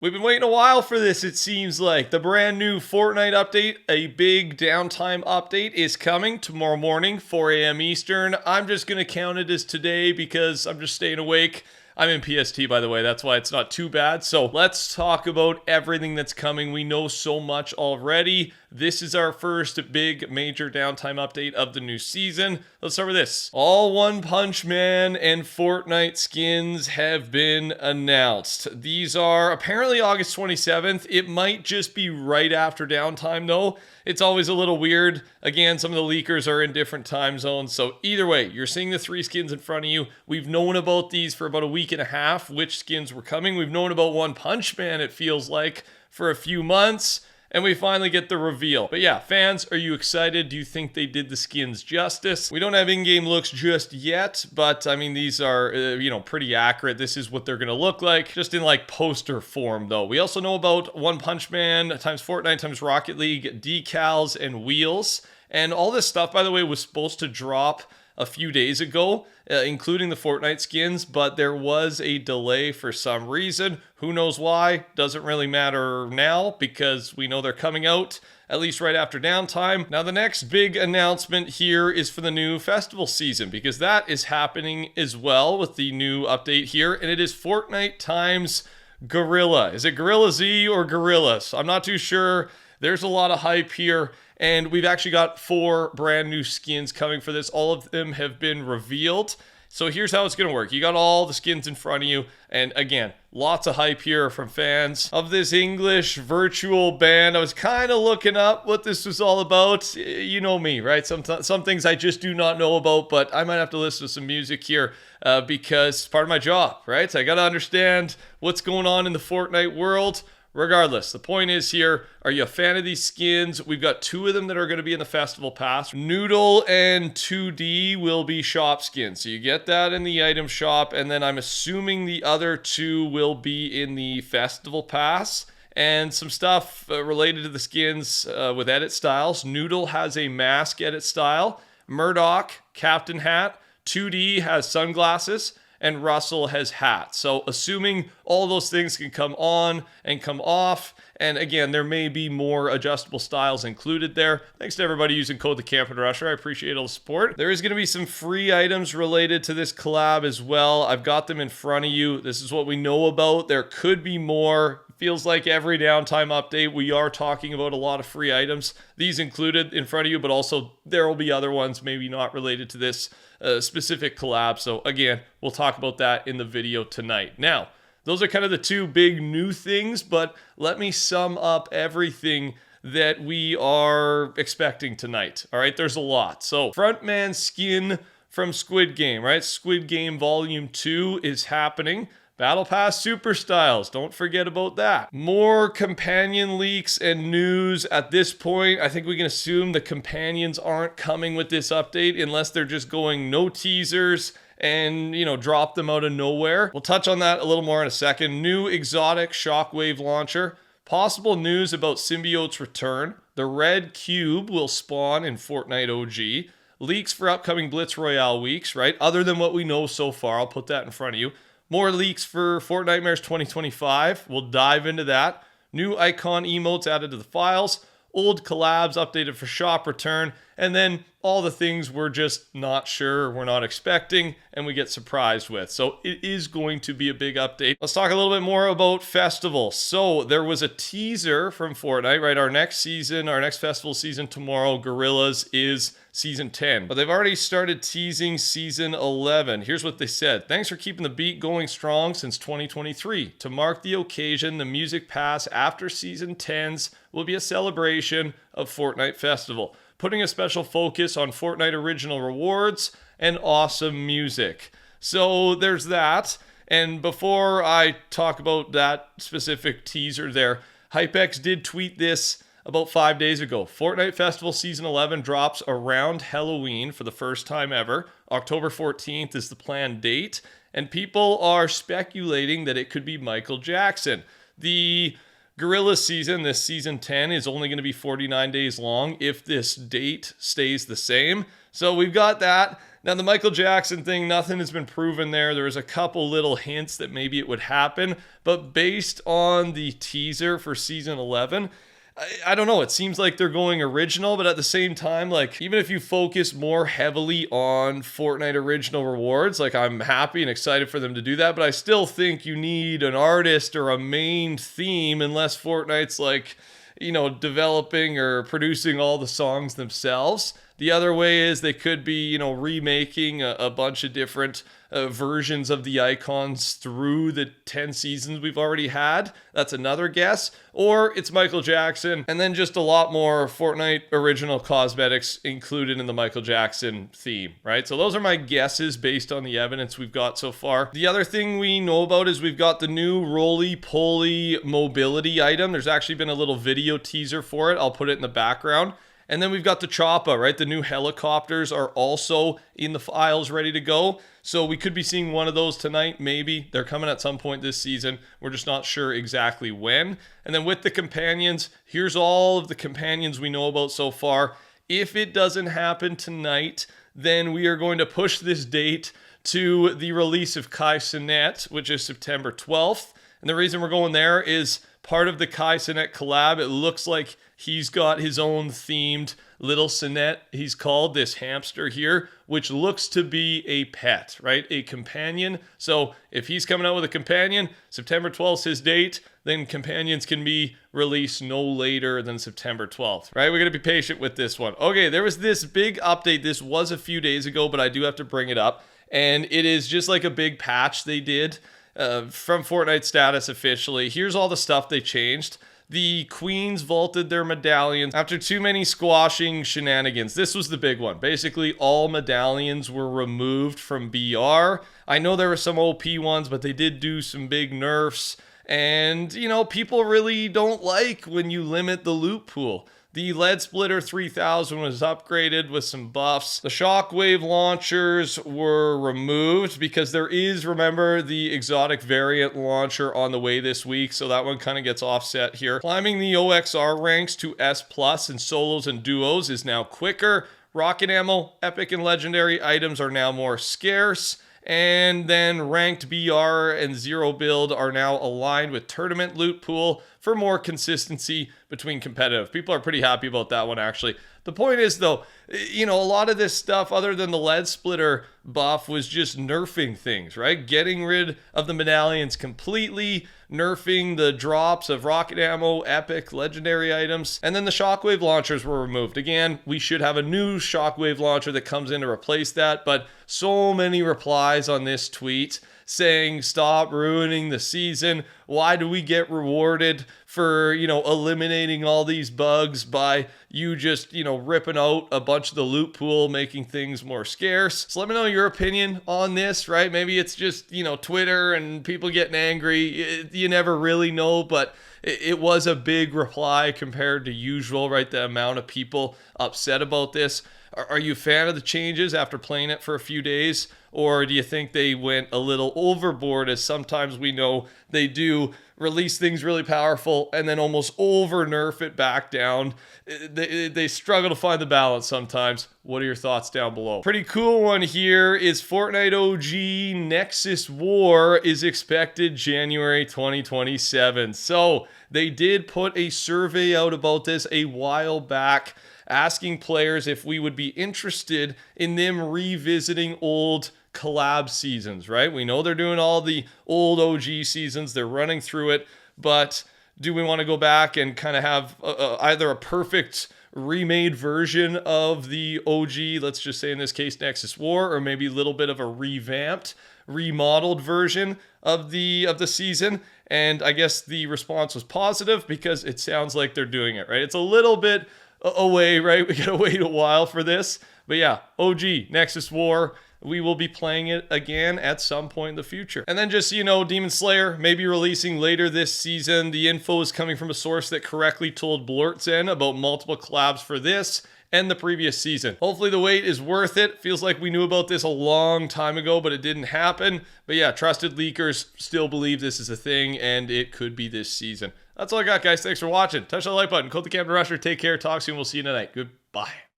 We've been waiting a while for this, it seems like. The brand new Fortnite update, a big downtime update, is coming tomorrow morning, 4 a.m. Eastern. I'm just going to count it as today because I'm just staying awake. I'm in PST, by the way. That's why it's not too bad. So let's talk about everything that's coming. We know so much already. This is our first big major downtime update of the new season. Let's start with this. All One Punch Man and Fortnite skins have been announced. These are apparently August 27th. It might just be right after downtime though. It's always a little weird. Again, some of the leakers are in different time zones. So either way, you're seeing the 3 skins in front of you. We've known about these for about a week and a half, which skins were coming. We've known about One Punch Man, it feels like, for a few months. And we finally get the reveal. But yeah, fans, are you excited? Do you think they did the skins justice? We don't have in-game looks just yet, but I mean, these are, pretty accurate. This is what they're gonna look like, just in like poster form though. We also know about One Punch Man times Fortnite times Rocket League decals and wheels. And all this stuff, by the way, was supposed to drop a few days ago, including the Fortnite skins, but there was a delay for some reason. Who knows why? Doesn't really matter now because we know they're coming out at least right after downtime. Now, the next big announcement here is for the new festival season because that is happening as well with the new update here, and it is Fortnite times Gorilla. Is it Gorilla Z or Gorillaz? I'm not too sure. There's a lot of hype here. And we've actually got 4 brand new skins coming for this. All of them have been revealed. So here's how it's going to work. You got all the skins in front of you. And again, lots of hype here from fans of this English virtual band. I was kind of looking up what this was all about. You know me, right? Some things I just do not know about, but I might have to listen to some music here because it's part of my job, right? So I got to understand what's going on in the Fortnite world. Regardless, the point is here, are you a fan of these skins? We've got 2 of them that are going to be in the Festival Pass. Noodle and 2D will be shop skins. So you get that in the item shop, and then I'm assuming the other 2 will be in the Festival Pass. And some stuff related to the skins with edit styles. Noodle has a mask edit style. Murdoch, captain hat. 2D has sunglasses. And Russell has hats. So assuming all those things can come on and come off, and again, there may be more adjustable styles included there. Thanks to everybody using code TheCampingRusher. I appreciate all the support. There is going to be some free items related to this collab as well. I've got them in front of you. This is what we know about. There could be more. Feels like every downtime update, we are talking about a lot of free items. These included in front of you, but also there will be other ones maybe not related to this specific collab. So again, we'll talk about that in the video tonight. Now, those are kind of the 2 big new things, but let me sum up everything that we are expecting tonight. All right, there's a lot. So frontman skin from Squid Game, right? Squid Game Volume 2 is happening. Battle Pass Super Styles, don't forget about that. More companion leaks and news at this point. I think we can assume the companions aren't coming with this update unless they're just going no teasers and, drop them out of nowhere. We'll touch on that a little more in a second. New exotic shockwave launcher. Possible news about Symbiote's return. The red cube will spawn in Fortnite OG. Leaks for upcoming Blitz Royale weeks, right? Other than what we know so far, I'll put that in front of you. More leaks for Fortnitemares 2025. We'll dive into that. New icon emotes added to the files. Old collabs updated for shop return. And then all the things we're just not sure, we're not expecting, and we get surprised with. So it is going to be a big update. Let's talk a little bit more about Festival. So there was a teaser from Fortnite, right? Our next festival season tomorrow, Gorillaz, is Season 10. But they've already started teasing Season 11. Here's what they said. Thanks for keeping the beat going strong since 2023. To mark the occasion, the Music Pass after Season 10's will be a celebration of Fortnite Festival, putting a special focus on Fortnite original rewards and awesome music. So there's that. And before I talk about that specific teaser there, HypeX did tweet this about 5 days ago. Fortnite Festival Season 11 drops around Halloween for the first time ever. October 14th is the planned date, and people are speculating that it could be Michael Jackson. The Gorillaz season, this season 10, is only going to be 49 days long if this date stays the same. So we've got that. Now, the Michael Jackson thing, nothing has been proven there. There was a couple little hints that maybe it would happen, but based on the teaser for season 11, I don't know. It seems like they're going original, but at the same time, like, even if you focus more heavily on Fortnite original rewards, like, I'm happy and excited for them to do that, but I still think you need an artist or a main theme unless Fortnite's like, developing or producing all the songs themselves. The other way is they could be, remaking a bunch of different versions of the icons through the 10 seasons we've already had. That's another guess. Or it's Michael Jackson and then just a lot more Fortnite original cosmetics included in the Michael Jackson theme, right? So those are my guesses based on the evidence we've got so far. The other thing we know about is we've got the new roly-poly mobility item. There's actually been a little video teaser for it. I'll put it in the background. And then we've got the Choppa, right? The new helicopters are also in the files ready to go. So we could be seeing one of those tonight, maybe. They're coming at some point this season. We're just not sure exactly when. And then with the companions, here's all of the companions we know about so far. If it doesn't happen tonight, then we are going to push this date to the release of Kai Cenat, which is September 12th. And the reason we're going there is part of the Kai Cenat collab. It looks like he's got his own themed little Cenat, he's called, this hamster here, which looks to be a pet, right? A companion. So if he's coming out with a companion, September 12th is his date, then companions can be released no later than September 12th, right? We're going to be patient with this one. Okay, there was this big update. This was a few days ago, but I do have to bring it up. And it is just like a big patch they did from Fortnite status officially. Here's all the stuff they changed. The queens vaulted their medallions after too many squashing shenanigans. This was the big one. Basically, all medallions were removed from BR. I know there were some OP ones, but they did do some big nerfs. And, people really don't like when you limit the loot pool. The Lead Splitter 3000 was upgraded with some buffs. The Shockwave launchers were removed because there is, remember, the exotic variant launcher on the way this week, so that one kind of gets offset here. Climbing the OXR ranks to S+ in solos and duos is now quicker. Rocket ammo, epic and legendary items are now more scarce. And then ranked BR and zero build are now aligned with tournament loot pool for more consistency between competitive. People are pretty happy about that one, actually. The point is, though, a lot of this stuff, other than the Lead Splitter buff, was just nerfing things, right? Getting rid of the medallions completely, nerfing the drops of rocket ammo, epic, legendary items, and then the Shockwave launchers were removed. Again, we should have a new Shockwave launcher that comes in to replace that, but so many replies on this tweet saying, stop ruining the season. Why do we get rewarded for, eliminating all these bugs by you just, ripping out a bunch of the loot pool, making things more scarce? So let me know your opinion on this, right? Maybe it's just, Twitter and people getting angry. You never really know, but it was a big reply compared to usual, right? The amount of people upset about this. Are you a fan of the changes after playing it for a few days? Or do you think they went a little overboard, as sometimes we know they do release things really powerful and then almost over nerf it back down? They struggle to find the balance sometimes. What are your thoughts down below? Pretty cool one here is Fortnite OG Nexus War is expected January 2027. So they did put a survey out about this a while back, asking players if we would be interested in them revisiting old collab seasons, right? We know they're doing all the old OG seasons. They're running through it, but do we want to go back and kind of have either a perfect remade version of the OG, let's just say in this case Nexus War, or maybe a little bit of a revamped, remodeled version of the season? And I guess the response was positive because it sounds like they're doing it, right? It's a little bit away, right? We gotta wait a while for this, but yeah, OG Nexus War, we will be playing it again at some point in the future. And then just so you know, Demon Slayer may be releasing later this season. The info is coming from a source that correctly told Blurtzen about multiple collabs for this and the previous season. Hopefully the wait is worth it. Feels like we knew about this a long time ago, but it didn't happen. But yeah, trusted leakers still believe this is a thing and it could be this season. That's all I got, guys. Thanks for watching. Touch that like button. Code TheCampingRusher. Take care. Talk soon. We'll see you tonight. Goodbye.